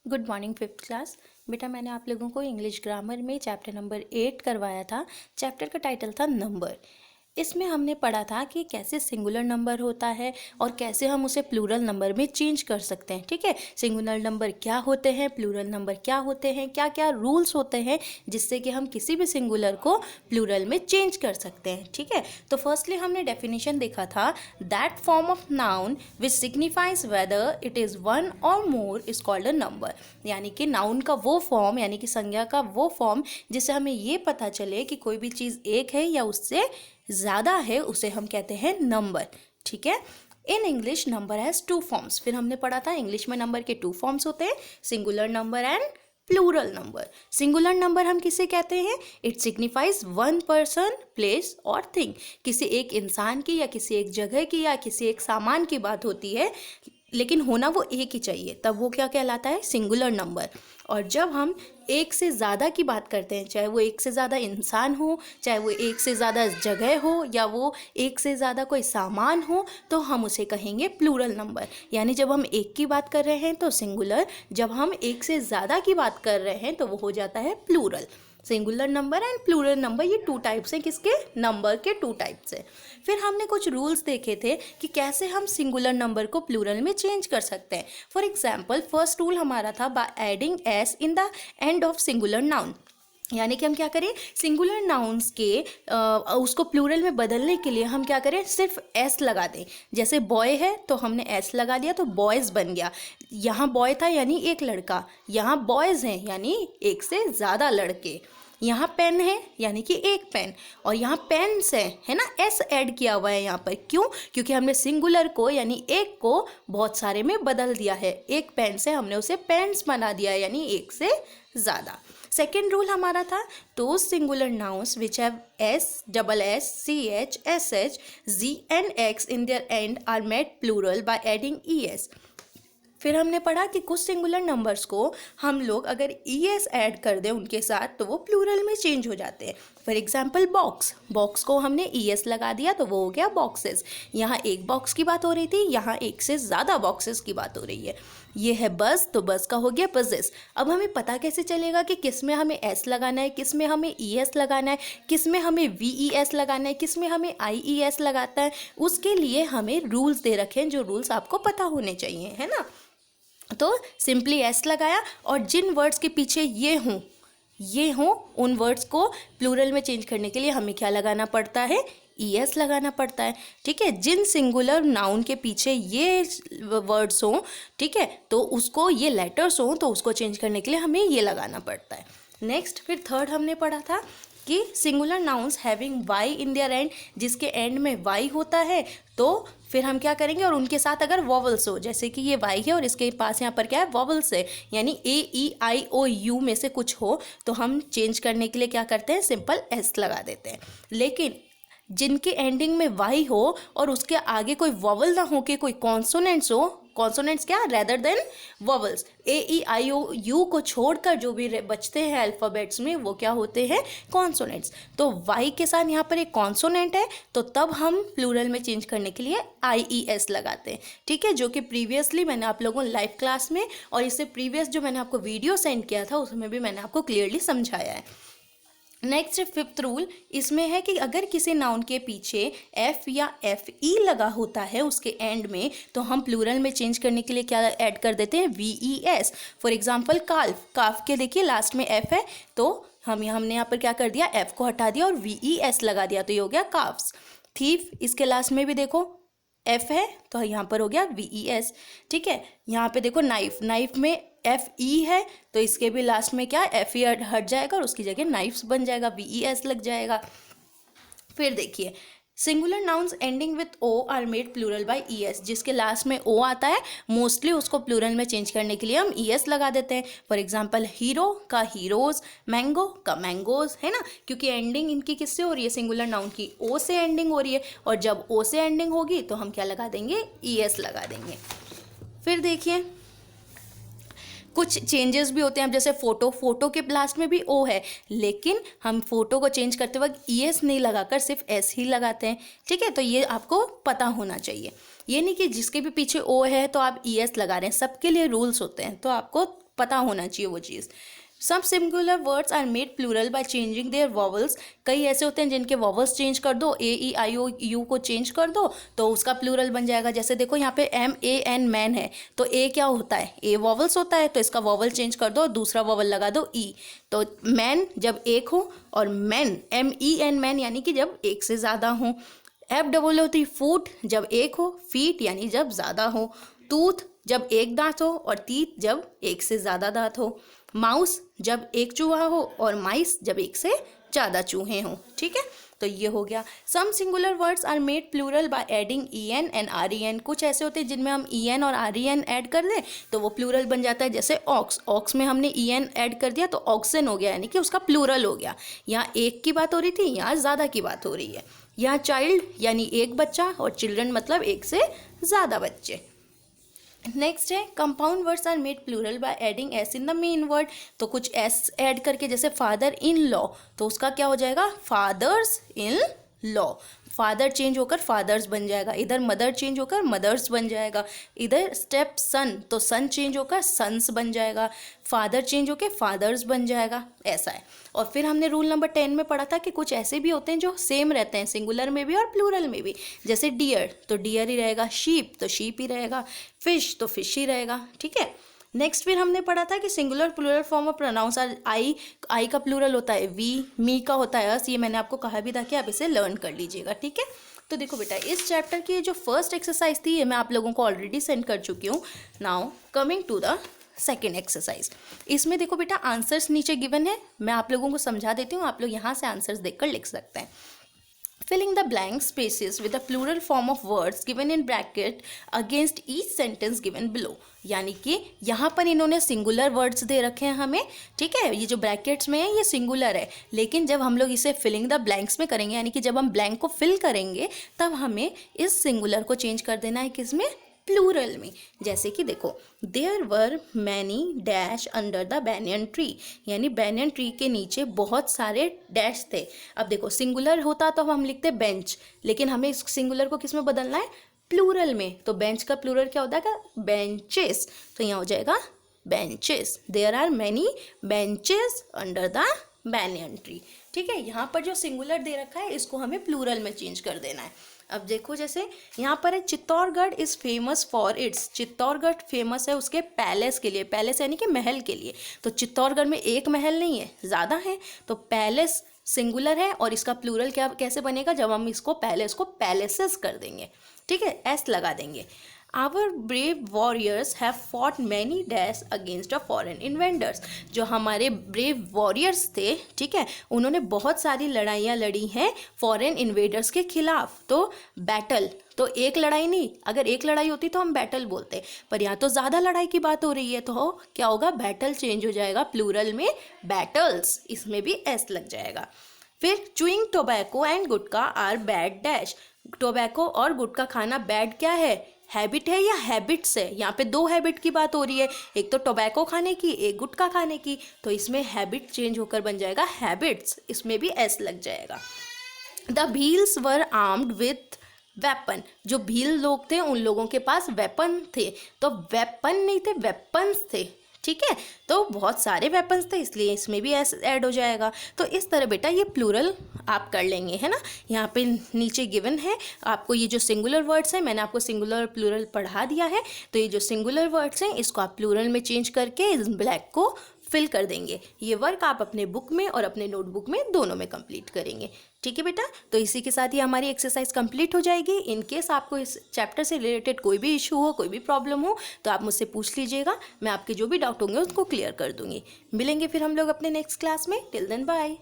Good morning fifth class. बेटा मैंने आप लोगों को इंग्लिश ग्रामर में चैप्टर नंबर 8 करवाया था। चैप्टर का टाइटल था नंबर। इसमें हमने पढ़ा था कि कैसे सिंगुलर नंबर होता है और कैसे हम उसे प्लूरल नंबर में चेंज कर सकते हैं। ठीक है, सिंगुलर नंबर क्या होते हैं, प्लूरल नंबर क्या होते हैं, क्या क्या रूल्स होते हैं जिससे कि हम किसी भी सिंगुलर को प्लूरल में चेंज कर सकते हैं। ठीक है, तो फर्स्टली हमने डेफिनेशन देखा था, that form of noun which signifies whether it is one or more is called a number. यानी कि नाउन का वो फॉर्म, यानी कि संज्ञा का वो फॉर्म जिससे हमें ये पता चले कि कोई भी चीज़ एक है या उससे ज़्यादा है, उसे हम कहते हैं नंबर। ठीक है, in English number has two forms. फिर हमने पढ़ा था इंग्लिश में नंबर के टू फॉर्म्स होते हैं, singular number and plural number. Singular number हम किसे कहते हैं? It signifies one person, place और थिंग। किसी एक इंसान की या किसी एक जगह की या किसी एक सामान की बात होती है, लेकिन होना वो एक ही चाहिए, तब वो क्या कहलाता है? Singular number. और जब हम एक से ज़्यादा की बात करते हैं, चाहे वो एक से ज़्यादा इंसान हो, चाहे वो एक से ज़्यादा जगह हो, या वो एक से ज़्यादा कोई सामान हो, तो हम उसे कहेंगे प्लूरल नंबर। यानी जब हम एक की बात कर रहे हैं तो सिंगुलर, जब हम एक से ज़्यादा की बात कर रहे हैं तो वो हो जाता है plural. Singular number and plural number, ये टू टाइप्स हैं। किसके? नंबर के टू टाइप्स हैं। फिर हमने कुछ रूल्स देखे थे कि कैसे हम सिंगुलर नंबर को प्लूरल में चेंज कर सकते हैं। फॉर एग्जाम्पल, फर्स्ट रूल हमारा था bye adding S in the end of singular noun. यानी कि हम क्या करें, सिंगुलर नाउन्स के उसको प्लूरल में बदलने के लिए हम क्या करें, सिर्फ एस लगा दें। जैसे बॉय है तो हमने एस लगा दिया तो बॉयज़ बन गया। यहाँ बॉय था यानी एक लड़का, यहाँ बॉयज़ हैं यानी एक से ज़्यादा लड़के। यहाँ पेन है यानी कि एक पेन, और यहाँ पेन्स है ना, एस ऐड किया हुआ है यहाँ पर। क्यों? क्योंकि हमने सिंगुलर को यानी एक को बहुत सारे में बदल दिया है। एक पेन से हमने उसे पेन्स बना दिया यानी एक से ज़्यादा। सेकेंड रूल हमारा था, those singular nouns which have S, double S, C H, S H, G and X in their end are made plural by adding E S. फिर हमने पढ़ा कि कुछ सिंगुलर नंबर्स को हम लोग अगर ई एस ऐड कर दें उनके साथ तो वो प्लूरल में चेंज हो जाते हैं। फॉर एग्जाम्पल बॉक्स, बॉक्स को हमने ई एस लगा दिया तो वो हो गया बॉक्सेस। यहाँ एक बॉक्स की बात हो रही थी, यहाँ एक से ज़्यादा बॉक्सेस की बात हो रही है। ये है बस, तो बस का हो गया बसेस। अब हमें पता कैसे चलेगा कि किस में हमें एस लगाना है, किस में हमें ई एस लगाना है, किस में हमें वी ई एस लगाना है, किस में हमें आई ई एस लगाता है? उसके लिए हमें रूल्स दे रखे हैं, जो रूल्स आपको पता होने चाहिए, है ना। तो सिंपली एस लगाया, और जिन वर्ड्स के पीछे ये हों उन वर्ड्स को प्लूरल में चेंज करने के लिए हमें क्या लगाना पड़ता है? ई एस लगाना पड़ता है। ठीक है, जिन सिंगुलर नाउन के पीछे ये वर्ड्स हों, ठीक है, तो उसको ये लेटर्स हों तो उसको चेंज करने के लिए हमें ये लगाना पड़ता है। नेक्स्ट, फिर थर्ड हमने पढ़ा था कि singular nouns having Y in their end, जिसके एंड में वाई होता है तो फिर हम क्या करेंगे, और उनके साथ अगर वॉवल्स हो, जैसे कि ये वाई है और इसके पास यहाँ पर क्या है, वॉवल्स है, यानी ए ई आई ओ यू में से कुछ हो, तो हम चेंज करने के लिए क्या करते हैं, सिंपल एस लगा देते हैं। लेकिन जिनके एंडिंग में वाई हो और उसके आगे कोई वॉवल ना हो, के कोई कॉन्सोनेंट्स हो, कॉन्सोनेंट्स क्या, rather than vowels, A E I O U को छोड़कर जो भी बचते हैं अल्फ़ाबेट्स में वो क्या होते हैं, कॉन्सोनेंट्स। तो वाई के साथ यहाँ पर एक कॉन्सोनेंट है तो तब हम प्लूरल में चेंज करने के लिए आई ई एस लगाते हैं। ठीक है, जो कि प्रीवियसली मैंने आप लोगों को लाइव क्लास में और इससे प्रीवियस जो मैंने आपको वीडियो सेंड किया था उसमें भी मैंने आपको क्लियरली समझाया है। नेक्स्ट फिफ्थ रूल इसमें है कि अगर किसी नाउन के पीछे एफ या एफ ई लगा होता है उसके एंड में, तो हम प्लूरल में चेंज करने के लिए क्या ऐड कर देते हैं, v e s. For example calf, calf के देखिए लास्ट में एफ है तो हमने यहाँ पर क्या कर दिया, एफ को हटा दिया और वी ई एस लगा दिया तो ये हो गया काफ्स। थीफ, इसके लास्ट में भी देखो एफ है तो यहाँ पर हो गया वी ई एस। ठीक है, यहाँ पे देखो नाइफ, नाइफ में एफ ई है तो इसके भी लास्ट में क्या, एफ ई हट जाएगा और उसकी जगह नाइफ्स बन जाएगा, वी ई एस लग जाएगा। फिर देखिए, singular nouns ending with O are made plural by E S, जिसके लास्ट में ओ आता है मोस्टली उसको प्लूरल में चेंज करने के लिए हम ई एस लगा देते हैं। फॉर एग्जाम्पल हीरो का हीरोज, मैंगो का मैंगोज, है ना, क्योंकि एंडिंग इनकी किससे हो रही है, सिंगुलर नाउन की ओ से एंडिंग हो रही है, और जब ओ से एंडिंग होगी तो हम क्या लगा देंगे, ई एस लगा देंगे। फिर देखिए कुछ चेंजेस भी होते हैं। अब जैसे फोटो के लास्ट में भी ओ है, लेकिन हम फोटो को चेंज करते वक्त ई एस नहीं लगाकर सिर्फ एस ही लगाते हैं। ठीक है, तो ये आपको पता होना चाहिए। ये नहीं कि जिसके भी पीछे ओ है तो आप ई एस लगा रहे हैं, सबके लिए रूल्स होते हैं, तो आपको पता होना चाहिए वो चीज़। Some singular words are made plural by changing their vowels. कई ऐसे होते हैं जिनके वॉवल्स चेंज कर दो, ए ई आई ओ यू को चेंज कर दो तो उसका प्लूरल बन जाएगा। जैसे देखो यहाँ पे एम ए एन मैन है, तो ए क्या होता है, ए वॉवल्स होता है, तो इसका वॉवल चेंज कर दो, दूसरा वॉवल लगा दो ई, तो मैन जब एक हो, और man M E N man यानी कि जब एक से ज़्यादा हो। एफ डबल होती फूट जब एक हो, फीट यानी जब ज़्यादा हो, टूथ जब एक दांत हो और टीथ जब एक से ज़्यादा दांत हो, माउस जब एक चूहा हो और माइस जब एक से ज़्यादा चूहे हों। ठीक है, तो ये हो गया। Some singular words are made plural by adding e n and r e n. कुछ ऐसे होते हैं जिनमें हम ई एन और आर ई एन ऐड कर दें तो वो प्लूरल बन जाता है। जैसे ऑक्स, ऑक्स में हमने ई एन ऐड कर दिया तो ऑक्सन हो गया, यानी कि उसका प्लूरल हो गया। यहाँ एक की बात हो रही थी, यहाँ ज़्यादा की बात हो रही है। यहाँ चाइल्ड यानी एक बच्चा और चिल्ड्रन मतलब एक से ज़्यादा बच्चे। नेक्स्ट है compound words are made plural by adding S in the main word. तो कुछ एस ऐड करके, जैसे फादर इन लॉ, तो उसका क्या हो जाएगा, fathers in law. Father change होकर फादर्स बन जाएगा, इधर मदर चेंज होकर मदर्स बन जाएगा, इधर स्टेप सन तो सन चेंज होकर सन्स बन जाएगा, फादर चेंज होकर फादर्स बन जाएगा, ऐसा है। और फिर हमने रूल नंबर 10 में पढ़ा था कि कुछ ऐसे भी होते हैं जो सेम रहते हैं सिंगुलर में भी और प्लूरल में भी। जैसे डियर तो डियर ही रहेगा, शीप तो शीप ही रहेगा, फिश तो फिश ही रहेगा। ठीक है, नेक्स्ट फिर हमने पढ़ा था कि singular plural form of pronouns are I. I का प्लूरल होता है वी, मी का होता है अस। ये मैंने आपको कहा भी था कि आप इसे लर्न कर लीजिएगा। ठीक है, तो देखो बेटा, इस चैप्टर की जो फर्स्ट एक्सरसाइज थी ये मैं आप लोगों को ऑलरेडी सेंड कर चुकी हूँ। Now coming to the second exercise. इसमें देखो बेटा, आंसर्स नीचे गिवन है, मैं आप लोगों को समझा देती हूँ, आप लोग यहाँ से आंसर्स देखकर लिख सकते हैं। Filling the blank spaces with the plural form of words given in bracket against each sentence given below। यानी कि यहाँ पर इन्होंने सिंगुलर वर्ड्स दे रखे हैं हमें। ठीक है, ये जो ब्रैकेट्स में है ये सिंगुलर है, लेकिन जब हम लोग इसे फिलिंग द ब्लैंक्स में करेंगे, यानी कि जब हम ब्लैंक को फिल करेंगे, तब हमें इस सिंगुलर को चेंज कर देना है किसमें, प्लूरल में। जैसे कि देखो, there were many dash under the banyan tree, यानी बैनियन ट्री के नीचे बहुत सारे डैश थे। अब देखो, सिंगुलर होता तो हम लिखते बेंच, लेकिन हमें इस सिंगुलर को किस में बदलना है, प्लूरल में। तो बेंच का प्लूरल क्या होता है, बेंचेस, तो यहाँ हो जाएगा benches. There are many benches under the banyan tree. ठीक है, यहाँ पर जो सिंगुलर दे रखा है इसको हमें प्लूरल में चेंज कर देना है। अब देखो, जैसे यहाँ पर है Chittorgarh is famous for its. Chittorgarh famous है उसके पैलेस के लिए, पैलेस यानी कि महल के लिए। तो चित्तौड़गढ़ में एक महल नहीं है, ज़्यादा है, तो पैलेस सिंगुलर है और इसका प्लूरल क्या कैसे बनेगा, जब हम इसको पैलेस को पैलेसेस कर देंगे। ठीक है, एस लगा देंगे। Our brave warriors have fought many dash against a foreign invaders. जो हमारे ब्रेव वॉरियर्स थे, ठीक है, उन्होंने बहुत सारी लड़ाइयाँ लड़ी हैं फॉरेन इन्वेडर्स के खिलाफ। तो बैटल तो एक लड़ाई नहीं, अगर एक लड़ाई होती तो हम बैटल बोलते, पर यहाँ तो ज़्यादा लड़ाई की बात हो रही है, तो क्या होगा, बैटल चेंज हो जाएगा प्लूरल में बैटल्स, इसमें भी एस लग जाएगा। फिर chewing tobacco and gutka are bad dash. Tobacco और गुटका खाना बैड क्या है, हैबिट है या हैबिट्स है। यहाँ पे दो हैबिट की बात हो रही है, एक तो टोबैको खाने की, एक गुटखा खाने की, तो इसमें हैबिट चेंज होकर बन जाएगा हैबिट्स, इसमें भी एस लग जाएगा। The Bhils were armed with weapon. जो भील लोग थे उन लोगों के पास वेपन थे, तो वेपन नहीं थे, वेपन्स थे। ठीक है, तो बहुत सारे वेपन्स थे, इसलिए इसमें भी एस ऐड हो जाएगा। तो इस तरह बेटा ये प्लूरल आप कर लेंगे, है ना। यहाँ पे नीचे गिवन है आपको ये जो सिंगुलर वर्ड्स हैं, मैंने आपको सिंगुलर और प्लूरल पढ़ा दिया है। तो ये जो सिंगुलर वर्ड्स हैं इसको आप प्लूरल में चेंज करके इस ब्लैक को फिल कर देंगे। ये वर्क आप अपने बुक में और अपने नोटबुक में दोनों में कंप्लीट करेंगे। ठीक है बेटा, तो इसी के साथ ही हमारी एक्सरसाइज कंप्लीट हो जाएगी। इन केस आपको इस चैप्टर से रिलेटेड कोई भी इशू हो, कोई भी प्रॉब्लम हो, तो आप मुझसे पूछ लीजिएगा, मैं आपके जो भी डाउट होंगे उसको क्लियर कर दूंगी। मिलेंगे फिर हम लोग अपने नेक्स्ट क्लास में। Till then bye.